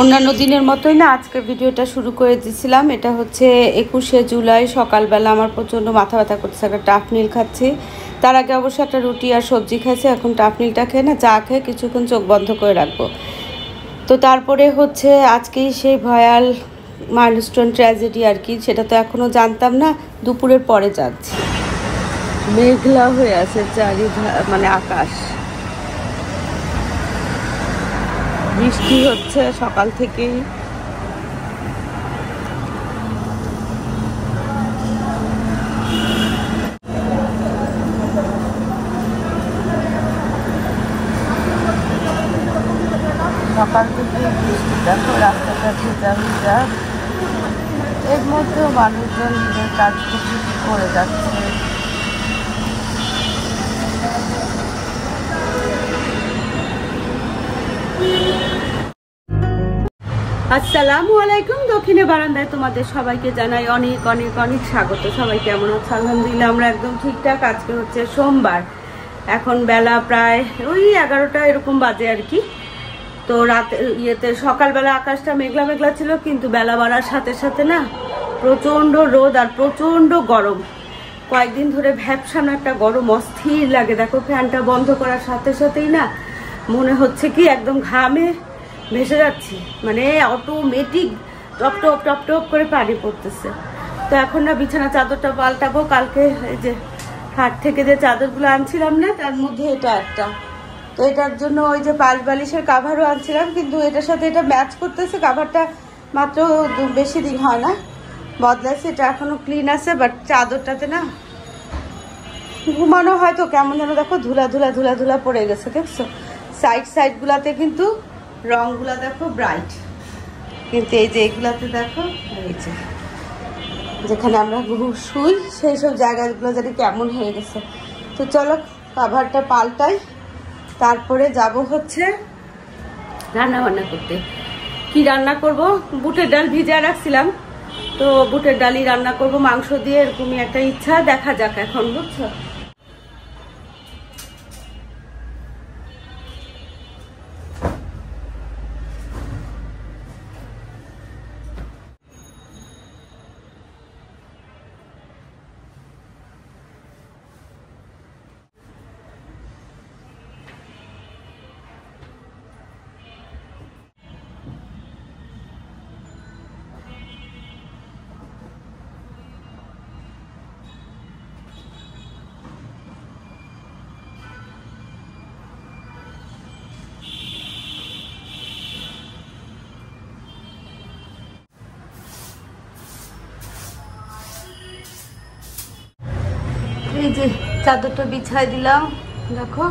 অন্যান্য দিনের মতোই না আজকে ভিডিওটা শুরু করে দিয়েছিলাম। এটা হচ্ছে 21শে জুলাই সকালবেলা। আমার প্রচণ্ড মাথা ব্যথা করতেছে, একটা টাফনিল খাচ্ছি। তার আগে অবশ্য একটা রুটি আর সবজি খাইছে। এখন টাফনিলটা খেয়ে না চা খেয়ে কিছুক্ষণ চোখ বন্ধ করে রাখবো। তো তারপরে হচ্ছে আজকেই সেই ভয়াল মাইলস্টোন ট্র্যাজেডি আর কি, সেটা তো এখনও জানতাম না। দুপুরের পরে যাচ্ছি, মেঘলা হয়ে আছে মানে আকাশ, বৃষ্টি হচ্ছে সকাল থেকেই। সকাল থেকে বৃষ্টি, দেখো রাস্তাটা ভেজা ভেজা। এর মধ্যেও মানুষজন নিজের কাজ করে যাচ্ছে। আসসালামু আলাইকুম। দক্ষিণে বারান্দায় তোমাদের সবাইকে জানাই অনেক অনেক অনেক স্বাগত। সবাই কেমন আছে? আলহামদুলিল্লাহ আমরা একদম ঠিকঠাক। আজকে হচ্ছে সোমবার, এখন বেলা প্রায় ওই 11টা এরকম বাজে আর কি। তো রাতে সকালবেলা আকাশটা মেঘলা মেঘলা ছিল, কিন্তু বেলা বাড়ার সাথে সাথে না প্রচণ্ড রোদ আর প্রচণ্ড গরম। কয়েকদিন ধরে ভ্যাপসানো একটা গরম, অস্থির লাগে। দেখো ফ্যানটা বন্ধ করার সাথে সাথেই না মনে হচ্ছে কি একদম ঘামে ভেসে যাচ্ছি, মানে automatic top top top top করে পানি পড়তেছে। তো এখন না বিছানা চাদরটা পাল্টাবো। কালকে এই যে হাট থেকে যে চাদরগুলো আনছিলাম না, তার মধ্যে এটা একটা। তো এটার জন্য ওই যে 5 বালিশের কাভারও আনছিলাম, কিন্তু এটার সাথে এটা ম্যাচ করতেছে। কাভারটা মাত্র বেশি দিন হয় না বদলাইছে, এটা এখনো ক্লিন আছে, বাট চাদরটাতে না ঘুমানো হয়তো কেমন যেন দেখো ধুলা ধুলা ধুলা ধুলা পড়ে গেছে। দেখছো সাইড গুলাতে কিন্তু রংগুলা দেখো ব্রাইট, কিন্তু এই যে এগুলাতে দেখো এই যে যেখানে আমরা শুই সেই সব জায়গাগুলো যেন কেমন হয়ে গেছে। তো চলো কাভারটা পাল্টাই, তারপরে যাব হচ্ছে রান্না বান্না করতে। কি রান্না করব? বুটের ডাল ভিজিয়ে রাখছিলাম, তো বুটের ডালই রান্না করব মাংস দিয়ে, এরকমই একটা ইচ্ছা। দেখা যাক এখন, বুঝছো। এই যে চাদরটা বিছাই দিলাম, দেখো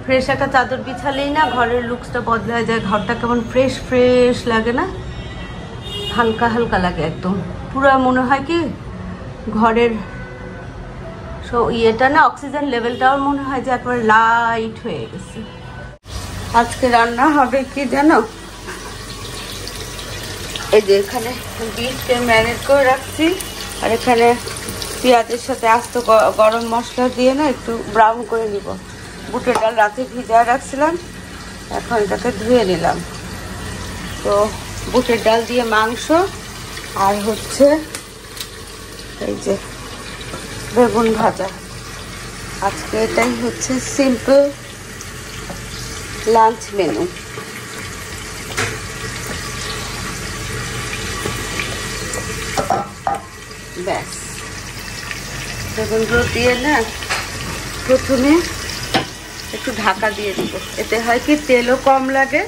ফ্রেশ একটা চাদর বিছালেই না ঘরের লুকসটা বদলায় যায়। ঘরটা কেমন ফ্রেশ ফ্রেশ লাগে না, হালকা হালকা লাগে একদম। পুরো মনে হয় কি ঘরের ইয়েটা না, অক্সিজেন লেভেলটাও মনে হয় যে একবার লাইট হয়ে গেছে। আজকে রান্না হবে কি জানো? এই যে এখানে বিফকে ম্যারিনেট করে রাখছি, আর এখানে পেঁয়াজের সাথে আস্ত গরম মশলা দিয়ে না একটু ব্রাউন করে নিব। বুটের ডাল রাতে ভিজায় রাখছিলাম, এখন এটাকে ধুয়ে নিলাম। তো বুটের ডাল দিয়ে মাংস, আর হচ্ছে এই যে বেগুন ভাজা। আজকে এটাই হচ্ছে সিম্পল লাঞ্চ মেনু। ব্যাস, বেগুনগুলো দিয়ে না প্রথমে একটু ঢাকা দিয়ে দিব। এতে হয় কি তেলও কম লাগে,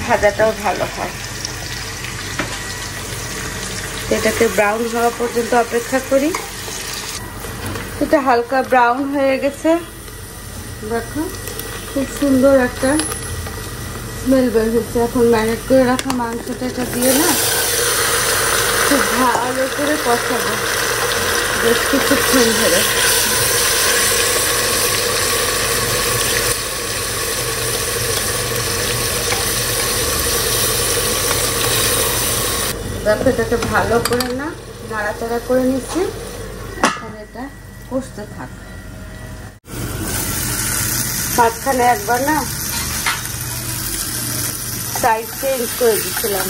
ভাজাটাও ভালো হয়। এটাকে ব্রাউন হওয়া পর্যন্ত অপেক্ষা করি। এটা হালকা ব্রাউন হয়ে গেছে, দেখো খুব সুন্দর একটা স্মেল বের হচ্ছে। এখন ম্যারিনেট করে রাখা মাংসটা এটা দিয়ে না খুব ভালো করে কষাবো বেশ কিছুক্ষণ ধরে। দেখো এটাকে ভালো করে না নাড়াচাড়া করে নিচ্ছি। এখন এটা কষতে থাক। মাঝখানে একবার না সাইড চেঞ্জ করে দিয়েছিলাম,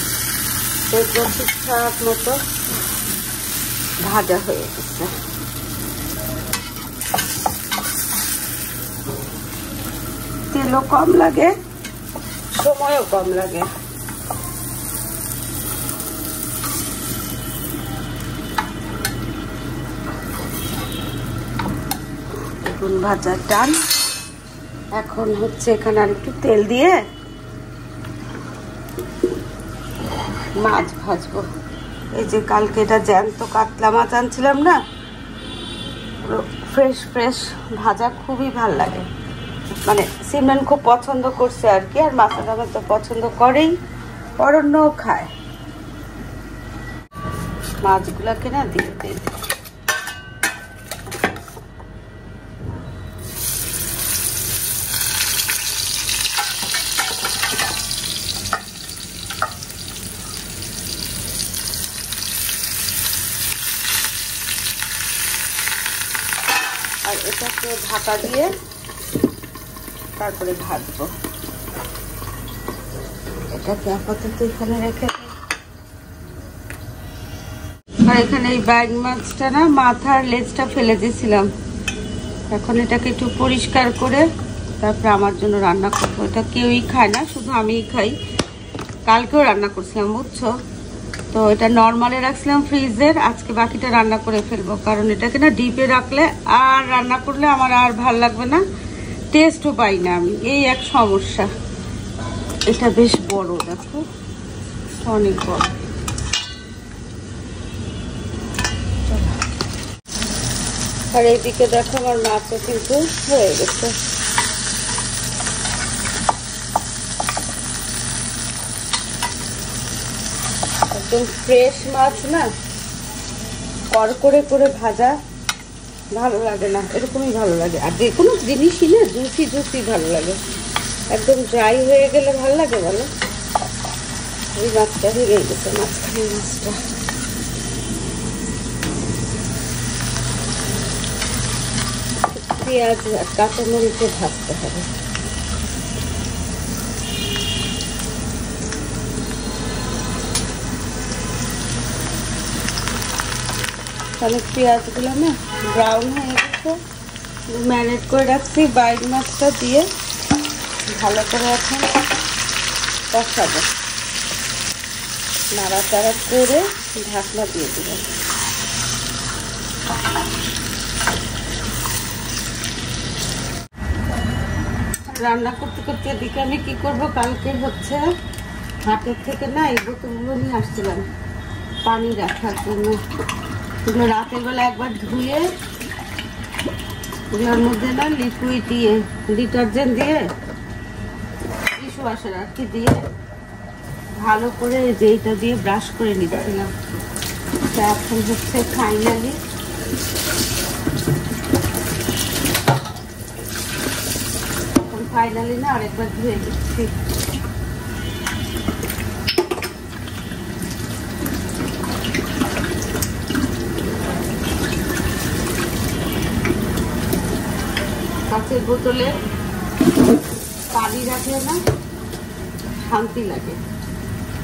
দেখবো ঠিকঠাক মতো ভাজা হয়ে গেছে। তেলও কম লাগে, সময়ও কম লাগে। বেগুন ভাজার ডান। এখন হচ্ছে এখানে আর একটু তেল দিয়ে মাছ ভাজবো। এই যে কালকে এটা জ্যান্ত কাতলা মাছ আনছিলাম না, পুরো ফ্রেশ ফ্রেশ ভাজা, খুবই ভাল লাগে। মানে সিমরান খুব পছন্দ করছে আর কি, আর মাছের আমার তো পছন্দ করেই, অরণ্যও খায়। মাছগুলাকে না দিয়ে দিই। আর এটাকে ঢাকা দিয়ে তারপরে ভাজবো। এটাকে আপাতত এখানে রেখে দিই। আর এখানে এই ব্যাগ মাছটা না মাথার লেজটা ফেলে দিয়েছিলাম, এখন এটাকে একটু পরিষ্কার করে তারপরে আমার জন্য রান্না করবো। এটা কেউই খায় না, শুধু আমিই খাই। কালকেও রান্না করছিলাম বুঝছো, তো এটা নর্মালে রাখছিলাম ফ্রিজের, আজকে বাকিটা রান্না করে ফেলবো। কারণ এটাকে না ডিপে রাখলে আর রান্না করলে আমার আর ভাল লাগবে না, টেস্টও পাই না আমি, এই এক সমস্যা। এটা বেশ বড়, দেখো অনেক বড়। আর এইদিকে দেখো আমার মাছও কিন্তু হয়ে গেছে। একদম ফ্রেশ মাছ না, কড়কড়ে করে ভাজা ভালো লাগে না, এরকমই ভালো লাগে। আর যে কোনো জিনিসই না জুসি জুসি ভালো লাগে, একদম ড্রাই হয়ে গেলে ভালো লাগে বলো। এই মাছটা হয়ে গেছে, মাছখানে মাছটা পেঁয়াজ আর কাঁচামরিচে ভাজতে হবে। তাহলে পেঁয়াজগুলো না ব্রাউন হয়ে গেছে, ম্যারিনেট করে রাখছি। বাইক মাছটা দিয়ে ভালো করে এখন কষাবো, নাড়াচাড়া করে ঢাকনা দিয়ে দেবো। রান্না করতে করতে এদিকে আমি কি করবো, কালকে হচ্ছে হাটের থেকে না এই বোতলগুলো নিয়ে আসছিলাম পানি রাখার জন্য। এগুলো রাতের বেলা একবার ধুয়ে ওর মধ্যে না লিকুইড দিয়ে, ডিটারজেন্ট দিয়ে, টিস্যু ওয়াশার আর কি দিয়ে ভালো করে যেটা দিয়ে ব্রাশ করে নিচ্ছিলাম। এখন হচ্ছে ফাইনালি না আরেকবার ধুয়ে দিচ্ছি। কাঁচের বোতলে পানি রাখলে না শান্তি লাগে,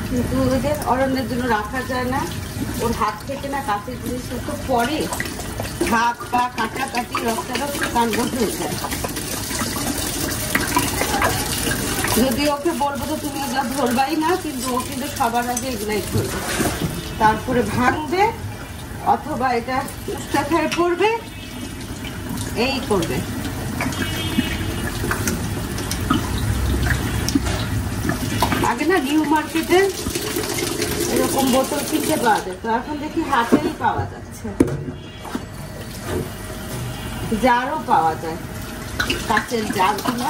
কিন্তু ওই যে অরণ্যের জন্য রাখা যায় না, ওর হাত থেকে না কাঁচের জিনিস তো পরে হাত পা কাটাকাটি রক্তারক্ত কাণ্ড হয়ে যায়। যদি ওকে বলবো তো তুমি এগুলো ধরবাই না, কিন্তু ও কিন্তু সবার আগে এগুলাই ধরবে, তারপরে ভাঙবে অথবা এটা উষ্টা খেয়ে পড়বে, এই করবে। আগে না নিউ মার্কেটে এরকম বোতল কিনতে পাওয়া যেত, এখন দেখি হাতেই পাওয়া যাচ্ছে, জারও পাওয়া যায়, কাঁচের জারগুলো।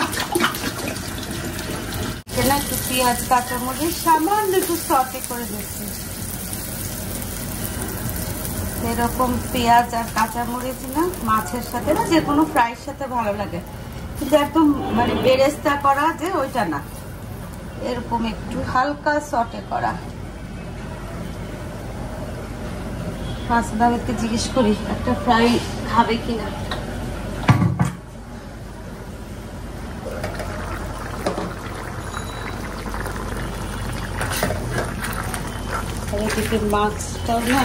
একটু পেঁয়াজ কাঁচামরিচ সামান্য একটু সটে করে দিচ্ছি। এরকম পেঁয়াজ আর কাঁচামরিচ না মাছের সাথে না যে কোনো ফ্রাইয়ের সাথে ভালো লাগে, কিন্তু একদম মানে বেরেস্তা করা যে ওইটা না, এরকম একটু হালকা সটে করা। হাসনাবাদকে জিজ্ঞেস করি একটা ফ্রাই খাবে কিনা। এদিকে মাছটাও না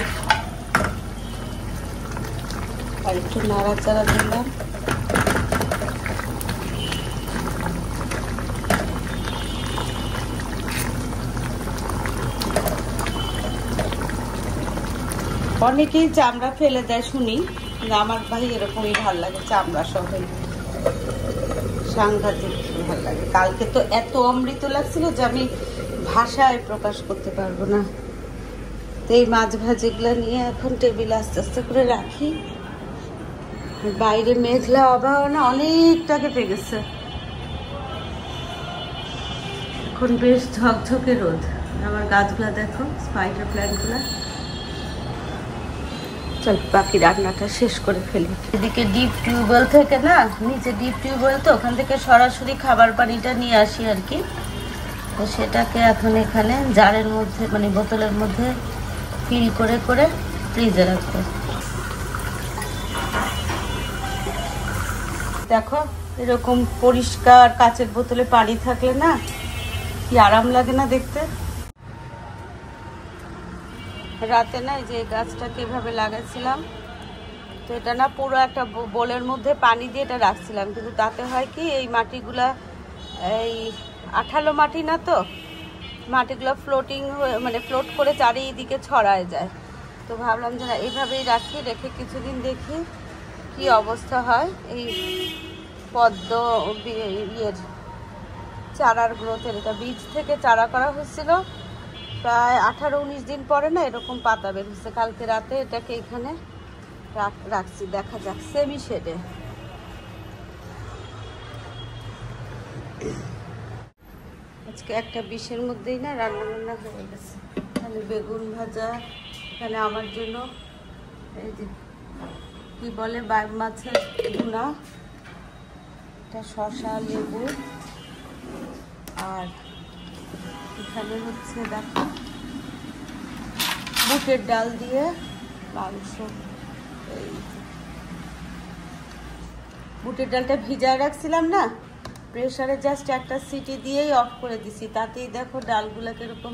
আর একটু নাড়াচাড়া দিলাম। অনেকেই চামড়া ফেলে দেয় শুনি, কিন্তু আমার ভাই এরকমই ভাল লাগে, চামড়া সহ সাংঘাতিক ভাল লাগে। কালকে তো এত অমৃত লাগছিল যে আমি ভাষায় প্রকাশ করতে পারবো না। তো এই মাছ ভাজিগুলো নিয়ে এখন টেবিলে আস্তে আস্তে করে রাখি। বাইরে মেঘলা আবহাওয়া না অনেকটা কেটে গেছে, এখন বেশ ঝকঝকে রোদ। আমার গাছগুলা দেখো, স্পাইডার প্ল্যান্টগুলা। চল বাকি রান্নাটা শেষ করে ফেলি। এদিকে ডিপ টিউবওয়েল থেকে না, নিচে ডিপ টিউবওয়েল তো ওখান থেকে সরাসরি খাবার পানিটা নিয়ে আসি আর কি। তো সেটাকে এখন এখানে জারের মধ্যে মানে বোতলের মধ্যে ফিল করে করে ফ্রিজে রাখবো। দেখো এরকম পরিষ্কার কাচের বোতলে পানি থাকলে না কি আরাম লাগে না দেখতে। রাতে না যে গাছটাকে এভাবে লাগাইছিলাম, তো এটা না পুরো একটা বোলের মধ্যে পানি দিয়ে এটা রাখছিলাম, কিন্তু তাতে হয় কি এই মাটিগুলা এই আঠালো মাটি না, তো মাটিগুলো ফ্লোটিং হয়ে মানে ফ্লোট করে চারিদিকে ছড়ায় যায়। তো ভাবলাম যে না এইভাবেই রাখি, রেখে কিছুদিন দেখি কি অবস্থা হয়। এই পদ্ম ইয়ের চারার গ্রোথের, এটা বীজ থেকে চারা করা হয়েছিল, প্রায় 18-19 দিন পরে না এরকম পাতা বের হচ্ছে। কালকে রাতে এটাকে এখানে রাখছি, দেখা যাক সেমি শেডে। আজকে একটা 20-এর মধ্যেই না রান্না বান্না হয়ে গেছে। এখানে বেগুন ভাজা, এখানে আমার জন্য এই যে কি বলে বাইম মাছের ভুনা, এটা শসা লেবু, আর এখানে হচ্ছে দেখো বুটের ডাল দিয়ে মাংস। এই বুটের ডালটা ভিজায় রাখছিলাম না, প্রেসারে জাস্ট একটা সিটি দিয়েই অফ করে দিছি, তাতেই দেখো ডালগুলো কিরকম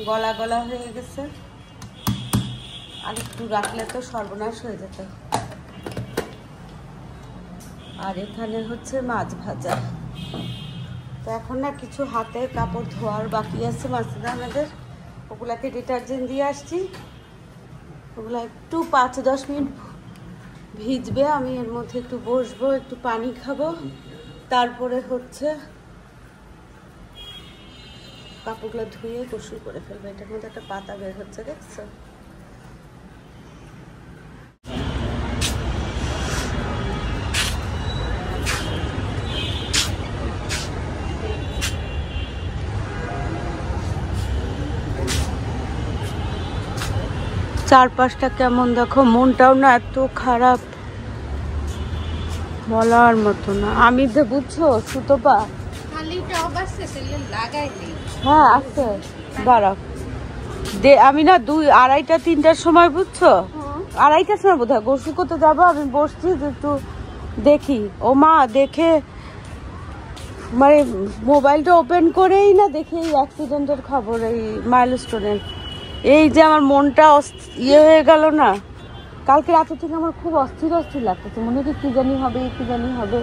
গলা গলা হয়ে গেছে। আর একটু রাখলে তো সর্বনাশ হয়ে যেত। আর এখানে হচ্ছে মাছ ভাজা। তো এখন না কিছু হাতে কাপড় ধোয়ার বাকি আছে মাছটা আমাদের, ওগুলাকে ডিটারজেন্ট দিয়ে আসছি। ওগুলো একটু 5-10 মিনিট ভিজবে, আমি এর মধ্যে একটু বসবো, একটু পানি খাবো, তারপরে হচ্ছে কাপড়গুলো ধুয়ে গোসল করে ফেলবো। এটার মধ্যে একটা পাতা বের হচ্ছে, দেখছো? চারপাশটা কেমন দেখো, মনটাও না এত খারাপ বলার মতো না। আমি তো বুঝছো সুতোপা, হ্যাঁ আছে দাঁড়াও আমি না 2-2:30-3টার সময় বুঝছো, 2:30টার সময় বোধ হয় গোসল করতে যাবো। আমি বসছি একটু দেখি, ও মা দেখে মানে মোবাইলটা ওপেন করেই না দেখি এই অ্যাক্সিডেন্টের খবর, এই মাইলস্টোনের। এই যে আমার মনটা ইয়ে হয়ে গেল না, কালকে রাতে থেকে আমার খুব অস্থির অস্থির লাগতেছে, মনে হচ্ছে কি জানি হবে, কি জানি হবে।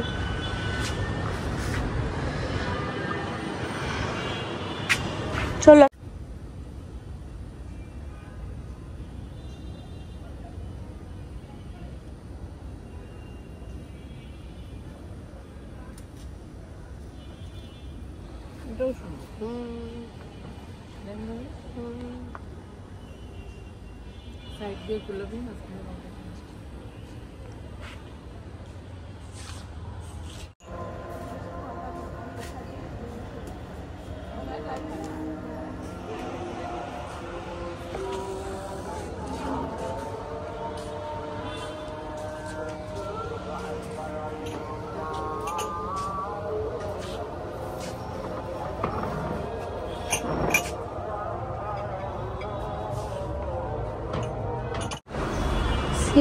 চলো সাইড দিয়ে খুলে দিন।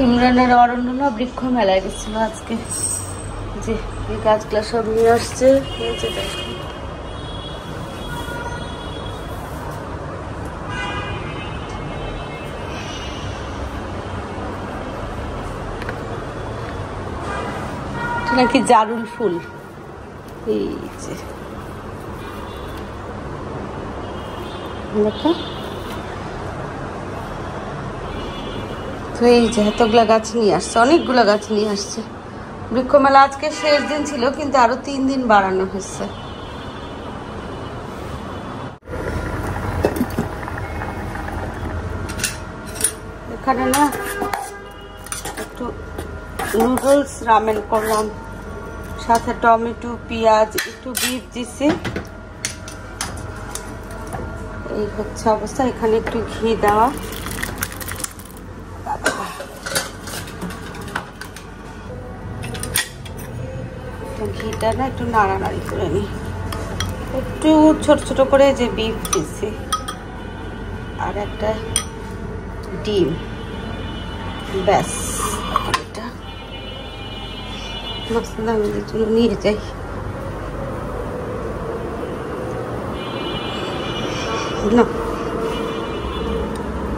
ইমরানের অরণ্য না বৃক্ষ মেলায় গেছিল আজকে, যে এই গাছগুলা সব নিয়ে আসছে। নাকি জারুল ফুল। এই যে দেখো, তো এই যে এতগুলা গাছ নিয়ে আসছে, অনেকগুলো গাছ নিয়ে আসছে। বৃক্ষমেলা আজকে শেষ দিন ছিল, কিন্তু আরো 3 দিন বাড়ানো হয়েছে। এখানে না একটু নুডলস রামেন করলাম, সাথে টমেটো, পেঁয়াজ, একটু বিফ দিছি। এই হচ্ছে অবস্থা। এখানে একটু ঘি দেওয়া, ঘিটা না একটু নাড়ানাড়ি করে নি, একটু ছোট ছোট করে যে বিফ দিছি, আর একটা ডিম, ব্যাস। এটা মশলা আমি জন্য নিয়ে যাই। না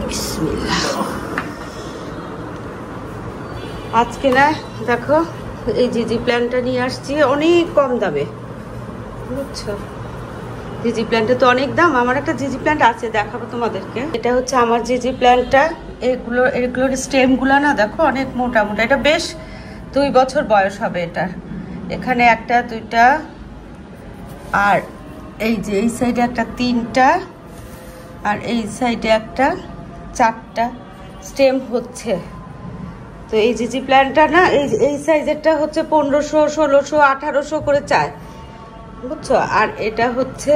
বিসমিল্লাহ। আজকে না দেখো এই জিজি প্ল্যান্টটা নিয়ে আসছি অনেক কম দামে, বুঝছো? জিজি প্ল্যান্টে তো অনেক দাম। আমার একটা জিজি প্ল্যান্ট আছে, দেখাবো তোমাদেরকে। এটা হচ্ছে আমার জিজি প্ল্যান্টটা। এগুলোর স্টেমগুলো না দেখো অনেক মোটা মোটা। এটা বেশ 2 বছর বয়স হবে এটার। এখানে একটা, দুইটা, আর এই যে এই সাইডে একটা 3টা, আর এই সাইডে একটা 4টা স্টেম হচ্ছে। তো এই জিজি প্ল্যান্টটা না এই সাইজেরটা হচ্ছে 1500, 1600, 1800 করে চায়, বুঝছো? আর এটা হচ্ছে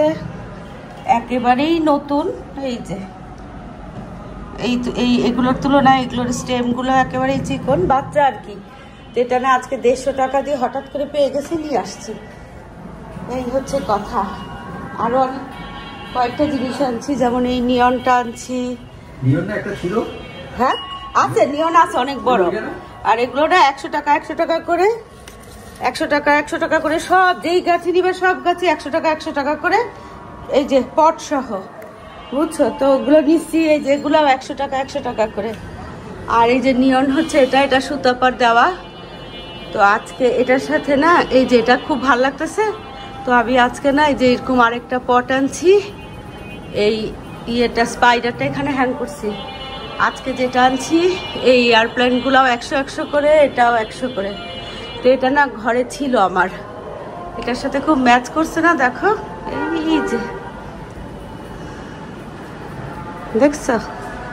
একেবারেই নতুন। এই যে এগুলোর তুলনায় এগুলোর স্টেমগুলো একেবারেই চিকন, বাচ্চা আর কি। যেটা না আজকে 150 টাকা দিয়ে হঠাৎ করে পেয়ে গেছি, নিয়ে আসছি। এই হচ্ছে কথা। আরো অনেক কয়েকটা জিনিস আনছি, যেমন এই নিয়নটা আনছি। নিয়ন একটা ছিল, হ্যাঁ আছে, নিয়ন আছে অনেক বড়। আর এগুলো না 100 টাকা 100 টাকা করে, 100 টাকা 100 টাকা করে সব, যেই গাছে নিবে সব গাছে 100 টাকা 100 টাকা করে, এই যে পট সহ, বুঝছো? তো ওগুলো নিচ্ছি, এই যে এগুলো 100 টাকা 100 টাকা করে। আর এই যে নিয়ন হচ্ছে এটা সুতাপার দেওয়া। তো আজকে এটার সাথে না এই যে এটা খুব ভালো লাগতেছে, তো আমি আজকে না এই যে এরকম আরেকটা পট আনছি। এই ইয়েটা স্পাইডারটা এখানে হ্যাং করছি। আজকে যেটা আনছি এই এয়ারপ্লেনগুলোও 100 100 করে, এটাও 100 করে। তো এটা না ঘরে ছিল আমার, এটার সাথে খুব ম্যাচ করছে না, দেখো এই যে দেখছো,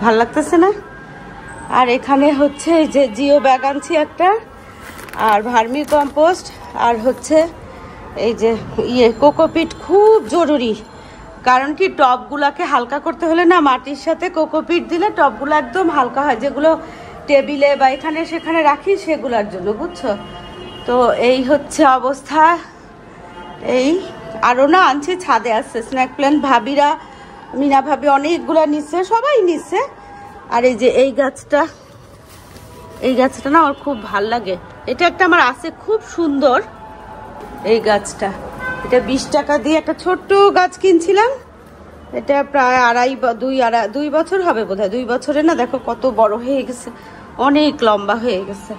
ভাল লাগতেছে না? আর এখানে হচ্ছে এই যে জিও ব্যাগ আনছি একটা, আর ভার্মি কম্পোস্ট, আর হচ্ছে এই যে কোকোপিট খুব জরুরি। কারণ কি টবগুলাকে হালকা করতে হলে না মাটির সাথে কোকোপিট দিলে টবগুলো একদম হালকা হয়, যেগুলো টেবিলে বা এখানে সেখানে রাখি সেগুলোর জন্য, বুঝছো? তো এই হচ্ছে অবস্থা। এই আরও না আনছি, ছাদে আসছে স্ন্যাক প্ল্যান্ট, ভাবিরা, মিনা ভাবি অনেকগুলো নিচ্ছে, সবাই নিচ্ছে। আর এই যে এই গাছটা না আমার খুব ভাল লাগে। এটা একটা আমার আছে খুব সুন্দর এই গাছটা। এটা 20 টাকা দিয়ে একটা ছোট্ট গাছ কিনছিলাম। এটা প্রায় 2 বছর হবে বোধহয়। 2 বছরে না দেখো কত বড় হয়ে গেছে, অনেক লম্বা হয়ে গেছে।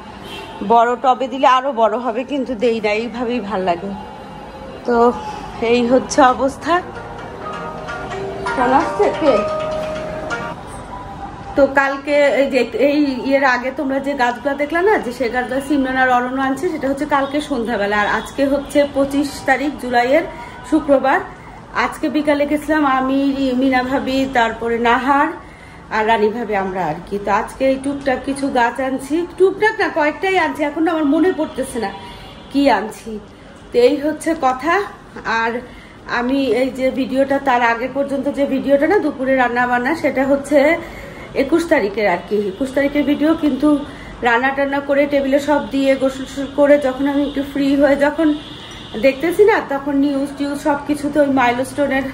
বড় টবে দিলে আরো বড় হবে, কিন্তু দেই না, এইভাবেই ভাল লাগে। তো এই হচ্ছে অবস্থা। তো কালকে এই এর আগে তোমরা যে গাছগুলো দেখলা না, যে সে গাছগুলো সিমরান আর অরণ্য আনছে, সেটা হচ্ছে কালকে সন্ধ্যাবেলা। আর আজকে হচ্ছে 25 তারিখ জুলাইয়ের শুক্রবার। আজকে বিকালে গেছিলাম আমি, মিনা ভাবি, তারপরে নাহার আর রানী ভাবি, আমরা আর কি। তো আজকে এই টুকটাক কিছু গাছ আনছি, টুকটাক না কয়েকটাই আনছি, এখন আমার মনে পড়তেছে না কি আনছি। তো এই হচ্ছে কথা। আর আমি এই যে ভিডিওটা, তার আগে পর্যন্ত যে ভিডিওটা না দুপুরে রান্না বান্না, সেটা হচ্ছে 21 তারিখের আর কি, 21 তারিখের ভিডিও। কিন্তু রান্না টান্না করে টেবিলে সব দিয়ে গোসল করে যখন আমি একটু ফ্রি হয়ে যখন দেখতেছি না, তখন নিউজ টিউজ সব কিছুতে ওই মাইলস্টোনের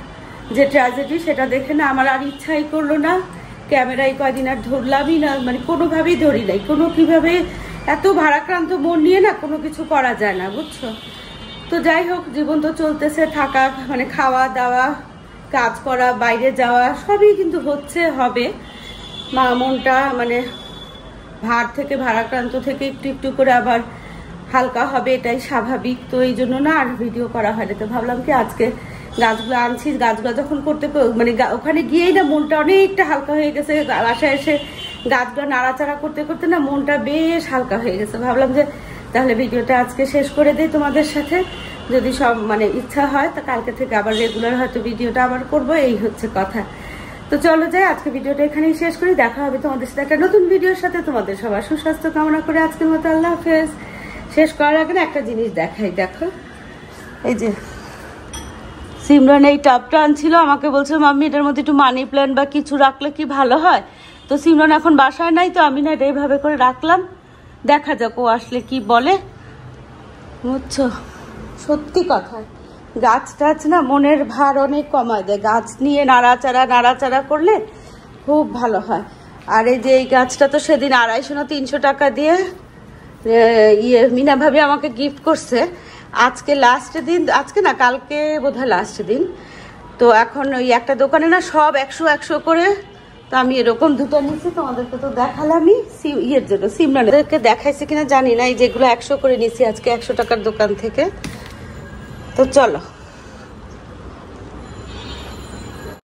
যে ট্র্যাজেডি, সেটা দেখে না আমার আর ইচ্ছাই করলো না। ক্যামেরায় কয়দিন আর ধরলামই না, মানে কোনোভাবেই ধরি নাই। কিভাবে এত ভারাক্রান্ত মন নিয়ে না কোনো কিছু করা যায় না, বুঝছো? তো যাই হোক, জীবন তো চলতেছে, থাকা মানে খাওয়া দাওয়া, কাজ করা, বাইরে যাওয়া, সবই কিন্তু হচ্ছে, হবে। মনটা মানে ভারাক্রান্ত থেকে একটু একটু করে আবার হালকা হবে, এটাই স্বাভাবিক। তো এই জন্য না আর ভিডিও করা হয়নি। তো ভাবলাম কি আজকে গাছগুলো আনছি, গাছগুলো যখন করতে মানে ওখানে গিয়েই না মনটা অনেকটা হালকা হয়ে গেছে। বাসায় এসে গাছগুলো নাড়াচাড়া করতে করতে না মনটা বেশ হালকা হয়ে গেছে। ভাবলাম যে তাহলে ভিডিওটা আজকে শেষ করে দিই তোমাদের সাথে, যদি সব মানে ইচ্ছা হয় তা কালকে থেকে আবার রেগুলার হয়তো ভিডিওটা আবার করব, এই হচ্ছে কথা। তো চলো যাই, আজকে ভিডিওটা এখানেই শেষ করি। দেখা হবে তোমাদের সাথে একটা নতুন ভিডিওর সাথে। তোমাদের সবার সুস্বাস্থ্য কামনা করে আজকের মতো আল্লাহ হাফেজ। শেষ করার আগে একটা জিনিস দেখাই, দেখো এই যে সিমরান এই টাবটা আনছিল, আমাকে বলছে মাম্মি এটার মধ্যে একটু মানি প্ল্যান্ট বা কিছু রাখলে কি ভালো হয়। তো সিমরান এখন বাসায় নাই, তো আমি না এটা এইভাবে করে রাখলাম, দেখা যাক ও আসলে কি বলে, বুঝছো। সত্যি কথা, গাছ টাছ না মনের ভার অনেক কমায় দেয়। গাছ নিয়ে নাড়াচাড়া করলে খুব ভালো হয়। আর এই যে এই গাছটা তো সেদিন 250 না 300 টাকা দিয়ে মিনা ভাবি আমাকে গিফট করছে। আজকে লাস্ট দিন, আজকে না কালকে বোধহয় লাস্ট দিন। তো এখন ওই একটা দোকানে না সব 100 করে, তো আমি এরকম দুটো নিচ্ছি। তোমাদেরকে তো দেখালামই ইয়ের জন্য, সিমরানদেরকে দেখাইছে কিনা জানি না। এই যেগুলো 100 করে নিচ্ছি আজকে 100 টাকার দোকান থেকে। তো চলো।